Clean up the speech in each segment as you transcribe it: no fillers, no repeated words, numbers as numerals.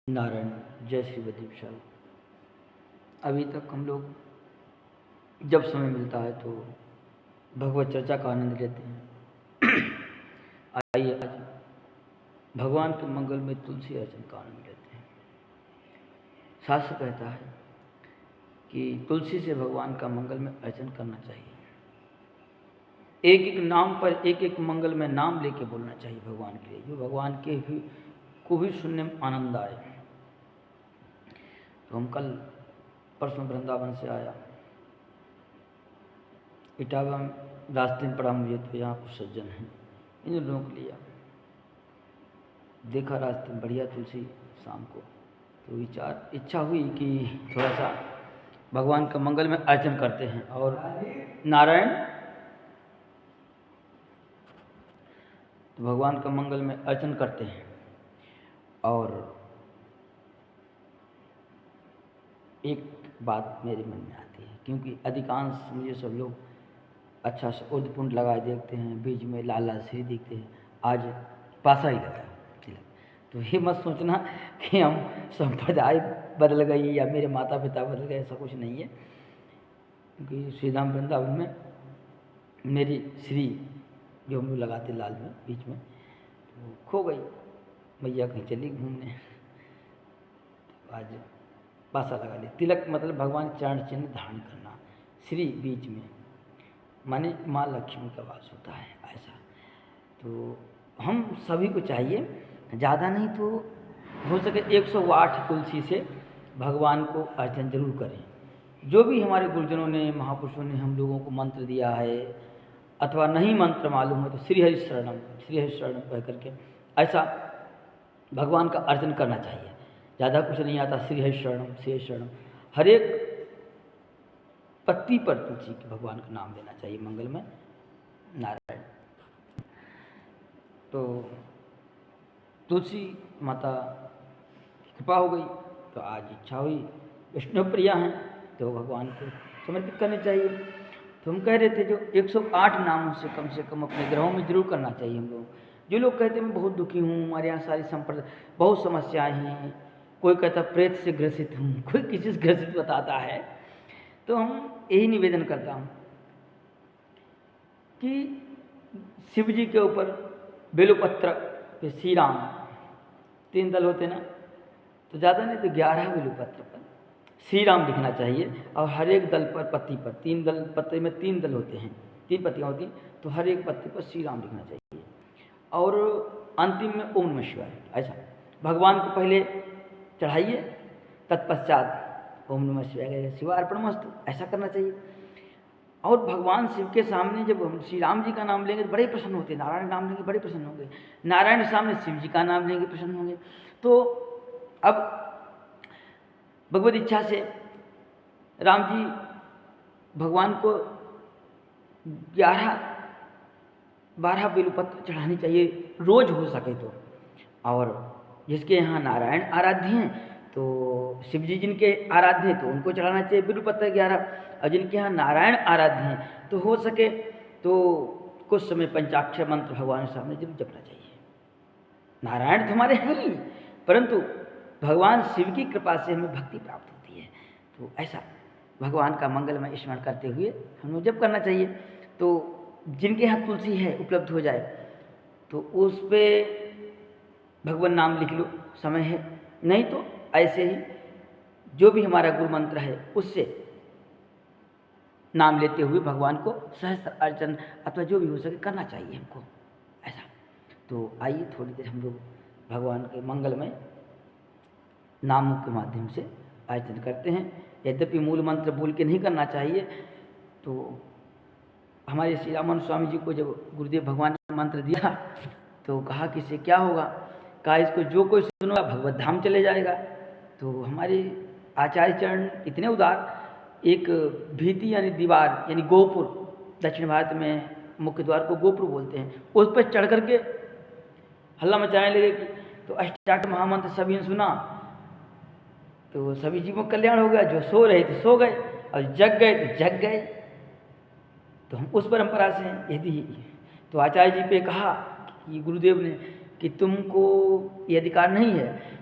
नारायण। जय श्री विशाल। अभी तक हम लोग जब समय मिलता है तो भगवत चर्चा का आनंद लेते हैं। आइए आज भगवान के मंगल में तुलसी अर्चन का आनंद लेते हैं। शास्त्र कहता है कि तुलसी से भगवान का मंगल में अर्चन करना चाहिए। एक एक नाम पर एक एक मंगल में नाम लेके बोलना चाहिए भगवान के लिए, जो भगवान के को भी सुनने में आनंद आए। तो हम कल परसों वृंदावन से आया, इटावा रास्ते में पड़ा मुझे, तो यहाँ कुछ सज्जन हैं, इन लोगों को लिया, देखा रास्ते में बढ़िया तुलसी शाम को, तो इच्छा हुई कि थोड़ा सा भगवान का मंगल में अर्चन करते हैं। और नारायण तो भगवान का मंगल में अर्चन करते हैं। और एक बात मेरे मन में आती है, क्योंकि अधिकांश मुझे सब लोग अच्छा से उर्दपुंड लगाए देखते हैं, बीच में लाल लाल श्री दिखते हैं, आज पासा ही लगाया तिलक। तो ये मत सोचना कि हम संप्रदाय बदल गई या मेरे माता पिता बदल गए, ऐसा कुछ नहीं है। क्योंकि श्री राम वृंदावन में मेरी श्री जो हम लोग लगाते लाल में बीच में, तो खो गई, मैया कहीं चली घूमने, तो आज पासा लगा लिया। तिलक मतलब भगवान चरण चिन्ह धारण करना, श्री बीच में माने माँ लक्ष्मी का वास होता है, ऐसा। तो हम सभी को चाहिए, ज़्यादा नहीं तो हो सके 108 तुलसी से भगवान को अर्चन जरूर करें। जो भी हमारे गुरुजनों ने, महापुरुषों ने हम लोगों को मंत्र दिया है, अथवा नहीं मंत्र मालूम हो तो श्री हरि शरणम कह करके ऐसा भगवान का अर्चन करना चाहिए। ज़्यादा कुछ नहीं आता, श्री हरि शरणम, हर एक पत्ती पर तुलसी के भगवान का नाम लेना चाहिए मंगल में। नारायण। तो तुलसी माता की कृपा हो गई, तो आज इच्छा हुई, विष्णु प्रिया हैं तो भगवान को समर्पित करने चाहिए। तो हम कह रहे थे जो 108 नामों से कम अपने ग्रहों में जरूर करना चाहिए हम लोग। जो लोग कहते हैं मैं बहुत दुखी हूँ, हमारे यहाँ सारी संप्रदाय बहुत समस्याएं हैं, कोई कहता प्रेत से ग्रसित हूँ, कोई किसी से ग्रसित बताता है, तो हम यही निवेदन करता हूँ कि शिव जी के ऊपर बेलपत्र पे श्री राम 3 दल होते ना, तो ज़्यादा नहीं तो 11 बेलपत्र पर श्री राम लिखना चाहिए। और हर एक दल पर पत्ती पर 3 दल, पत्ते में 3 दल होते हैं, 3 पत्तियाँ होती हैं, तो हर एक पत्ती पर श्री राम लिखना चाहिए। और अंतिम में ओम नमः शिवाय, ऐसा भगवान को पहले चढ़ाइए, तत्पश्चात ओम नमः शिवाय शिवार्पणमस्तु, ऐसा करना चाहिए। और भगवान शिव के सामने जब हम श्री राम जी का नाम लेंगे तो बड़े प्रसन्न होते हैं, नारायण नाम लेंगे बड़े प्रसन्न होंगे, नारायण सामने शिव जी का नाम लेंगे प्रसन्न होंगे। तो अब भगवत इच्छा से राम जी भगवान को 11-12 बेलपत्र चढ़ानी चाहिए रोज हो सके तो। और जिसके यहाँ नारायण आराध्य हैं तो शिव जी जिनके आराध्य हैं तो उनको चढ़ाना चाहिए बेलपत्र 11, और जिनके यहाँ नारायण आराध्य हैं तो हो सके तो कुछ समय पंचाक्षर मंत्र भगवान के सामने जरूर जपना चाहिए। नारायण तो हमारे हैं ही, परंतु भगवान शिव की कृपा से हमें भक्ति प्राप्त होती है, तो ऐसा भगवान का मंगलमय स्मरण करते हुए हम लोग जप करना चाहिए। तो जिनके यहाँ तुलसी है उपलब्ध हो जाए तो उस पर भगवान नाम लिख लो, समय है, नहीं तो ऐसे ही जो भी हमारा गुरु मंत्र है उससे नाम लेते हुए भगवान को सहस्त्र अर्चन अथवा जो भी हो सके करना चाहिए हमको, ऐसा। तो आइए थोड़ी देर हम लोग भगवान के मंगलमय नामों के माध्यम से अर्चन करते हैं। यद्यपि मूल मंत्र बोल के नहीं करना चाहिए, तो हमारे श्री रामानंद स्वामी जी को जब गुरुदेव भगवान ने मंत्र दिया तो कहा कि इससे क्या होगा, कहा इसको जो कोई सुनेगा भगवत धाम चले जाएगा। तो हमारे आचार्य चरण इतने उदार, एक भीति यानी दीवार यानी गोपुर, दक्षिण भारत में मुख्य द्वार को गोपुर बोलते हैं, उस पर चढ़ करके हल्ला मचाने लगे। तो अष्टाक्षर महामंत्र सभी ने सुना तो सभी जीवों का कल्याण हो गया, जो सो रहे थे सो गए और जग गए तो जग गए। तो हम उस परंपरा से हैं। यदि तो आचार्य जी पे कहा कि गुरुदेव ने कि तुमको ये अधिकार नहीं है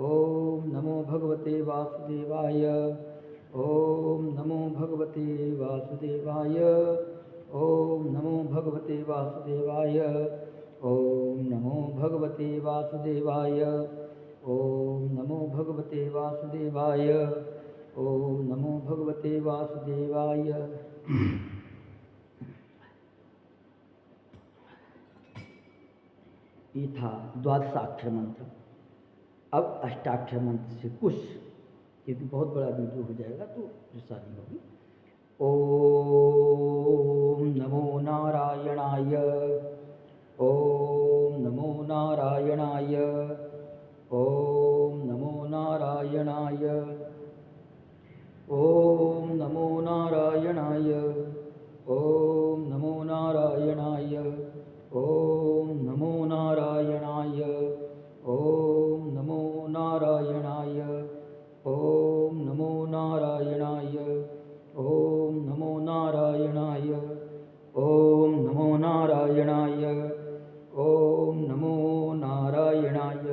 ओम नमो भगवते वासुदेवाय। ओम नमो भगवते वासुदेवाय। ओम नमो भगवते वासुदेवाय। ओम नमो भगवते वासुदेवाय। ओम नमो भगवते वासुदेवाय। ओम नमो भगवते वासुदेवाय। ये था द्वादशाक्षर मंत्र। अब अष्टाक्षर मंत्र से कुछ, क्योंकि बहुत बड़ा वीडियो हो जाएगा तो परेशानी होगी। ओम नमो नारायणाय। ओम नमो नारायणाय। ओम नमो नारायणाय। ओम नमो नारायणाय। ओम नमो नारायणाय। ओम नमो नारायणाय। ओम नमो नारायणाय। ओम नमो नारायणाय। ओम नमो नारायणाय। ओम नमो नारायणाय। ओम नमो नारायणाय।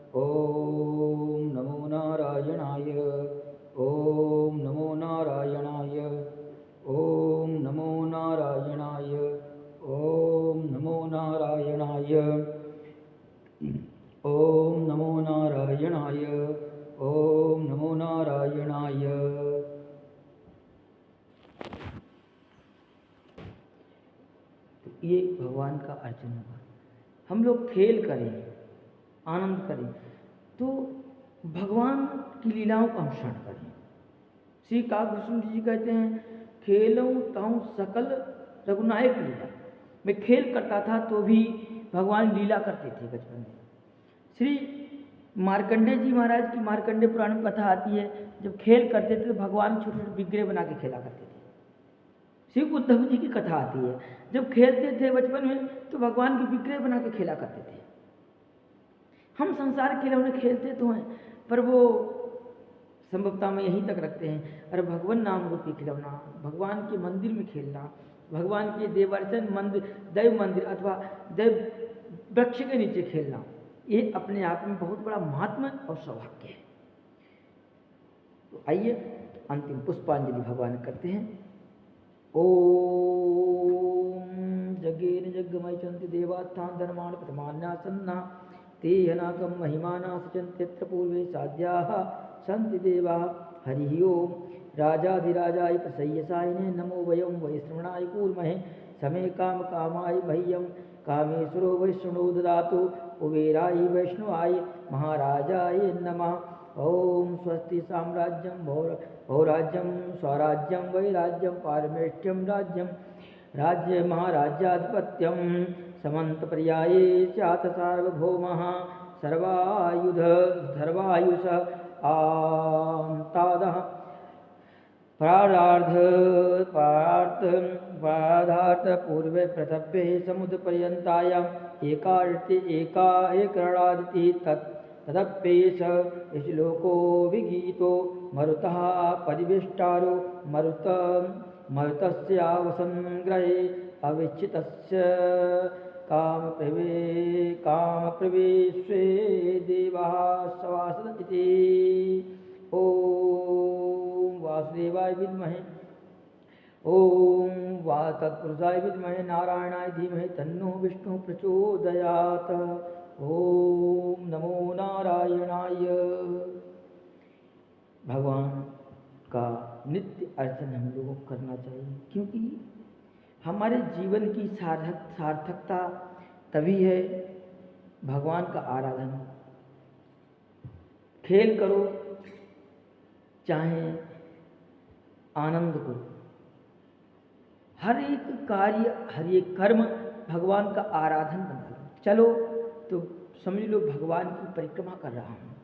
ओम नमो नारायणाय। ओम नमो नारायणाय। ओम नमो नारायणाय। ओम नमो नारायणाय। ओम नमो नारायणाय। ओम नमो नारायणाय। तो ये भगवान का अर्चन होगा। हम लोग खेल करें, आनंद करें, तो भगवान की लीलाओं का अनुसरण करें। श्री काव्यभूषण जी कहते हैं, खेलऊँ ताऊँ सकल रघुनायक लीला। मैं खेल करता था तो भी भगवान लीला करते थे बचपन में। श्री मार्कंडेय जी महाराज की मार्कंडेय पुराण में कथा आती है, जब खेल करते थे तो भगवान छोटे छोटे विग्रह बना के खेला करते थे। श्री उद्धव जी की कथा आती है, जब खेलते थे बचपन में तो भगवान की विग्रह बना के खेला करते थे। हम संसार के खिलौने खेलते तो हैं, पर वो संभवतः में यहीं तक रखते हैं। अरे भगवान नाम रूपी खिलौना, भगवान के मंदिर में खेलना, भगवान के देवार्चन मंदिर, दैव मंदिर अथवा दैव वृक्ष के नीचे खेलना, ये अपने आप में बहुत बड़ा महात्मा और सौभाग्य है। तो आइए अंतिम पुष्पांजलि भगवान करते हैं। ओम जगेन जगमय चंति देवात्थान धर्माण प्रमाण्यासन्ना ते हनाकं महिमाना सचन्त्यत्र पूर्वे साध्याः सन्ति देवाः। हरि ओम राजाधिराजाय प्रसय्यसायिने नमो वयं वैश्रवणाय कूर्महे समे काम कामाय मह्यं कामेश्वरो वैष्णो ददातु कुबेराय वैष्णवाय महाराजाय नमः। ओम स्वस्ति साम्राज्यं भौराज्यं स्वराज्यं वैराज्यं पारमेष्ठ्यं राज्यं राज्य महाराज्याधिपत्यं समन्तपर्याये स्यात् सार्वभौमः सर्वायुष तादः प्रादार्थ पूर्वे प्रतप्ये समुद्रपर्यन्तायाम् एकरणादिति तदप्येष श्लोको विगीतो मरुतः परिवेष्टारो मरुतस्यावसंग्रहे अविच्छितस्य कामप्रवेशे देवाः सवासद इति। ओम वासुदेवाय विद्महे ओम तत्पुरुषाय विद्महे नारायणाय धीमहि तन्नो विष्णु प्रचोदयात्। ओम नमो नारायणाय। भगवान का नित्य अर्चन हम लोगों को करना चाहिए, क्योंकि हमारे जीवन की सार्थकता तभी है भगवान का आराधन। खेल करो चाहे आनंद करो, हर एक कार्य हर एक कर्म भगवान का आराधन बना लो। चलो तो समझ लो भगवान की परिक्रमा कर रहा हूँ,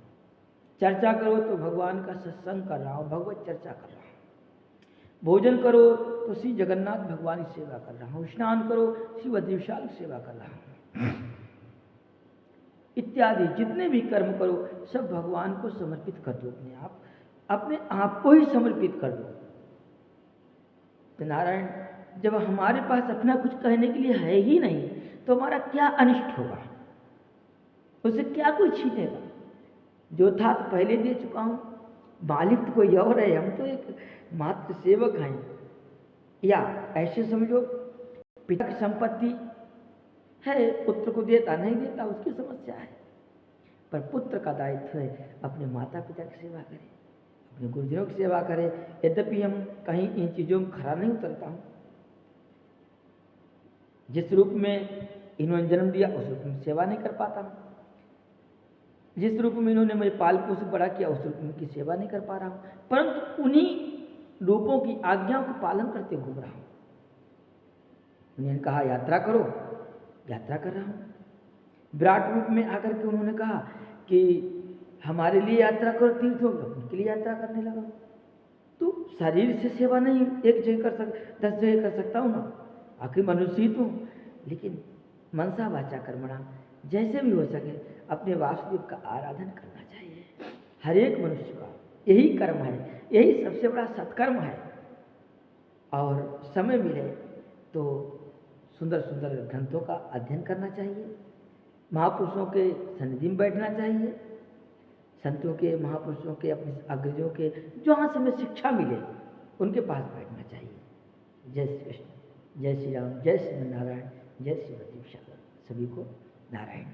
चर्चा करो तो भगवान का सत्संग कर रहा हूँ, भगवत चर्चा कर रहा हूँ। भोजन करो तो श्री जगन्नाथ भगवान की सेवा कर रहा हूँ, स्नान करो श्री बद्रीविशाल की सेवा कर रहा हूँ, इत्यादि जितने भी कर्म करो सब भगवान को समर्पित कर दो। अपने आप को ही समर्पित कर दो। तो नारायण जब हमारे पास अपना कुछ कहने के लिए है ही नहीं तो हमारा क्या अनिष्ट होगा, उससे क्या कोई छीनेगा। जो था तो पहले दे चुका हूँ, मालिक तो कोई और है, हम तो एक मात्र सेवक हैं। या ऐसे समझो पिता की संपत्ति है, पुत्र को देता नहीं देता उसकी समस्या है, पर पुत्र का दायित्व है अपने माता पिता की सेवा करे, अपने गुरुजनों की सेवा करे। यद्यपि हम कहीं इन चीज़ों में खरा नहीं उतरता हूँ, जिस रूप में इन्होंने जन्म दिया उस रूप में सेवा नहीं कर पाता हूँ, जिस रूप में इन्होंने मुझे पाल पोष बड़ा किया उस रूप में उनकी सेवा नहीं कर पा रहा हूँ, परंतु उन्हीं रूपों की आज्ञाओं का पालन करते घूम रहा हूँ। उन्होंने कहा यात्रा करो, यात्रा कर रहा हूँ। विराट रूप में आकर के उन्होंने कहा कि हमारे लिए यात्रा करो तीर्थों में, उनके लिए यात्रा करने लगा। तो शरीर से सेवा नहीं एक जगह कर 10 जगह कर सकता हूँ ना, आखिर मनुष्य ही तो हूँ। लेकिन मनसा वाचा कर्मणा, जैसे भी हो सके अपने वासुदेव का आराधन करना चाहिए। हर एक मनुष्य का यही कर्म है, यही सबसे बड़ा सत्कर्म है। और समय मिले तो सुंदर सुंदर ग्रंथों का अध्ययन करना चाहिए, महापुरुषों के सन्निधि में बैठना चाहिए, संतों के, महापुरुषों के, अपने अग्रजों के जहाँ से हमें शिक्षा मिले उनके पास बैठना चाहिए। जय श्री कृष्ण, जय श्री राम, जय श्री नारायण, जय श्री वजीव सागर। सभी को नारायण।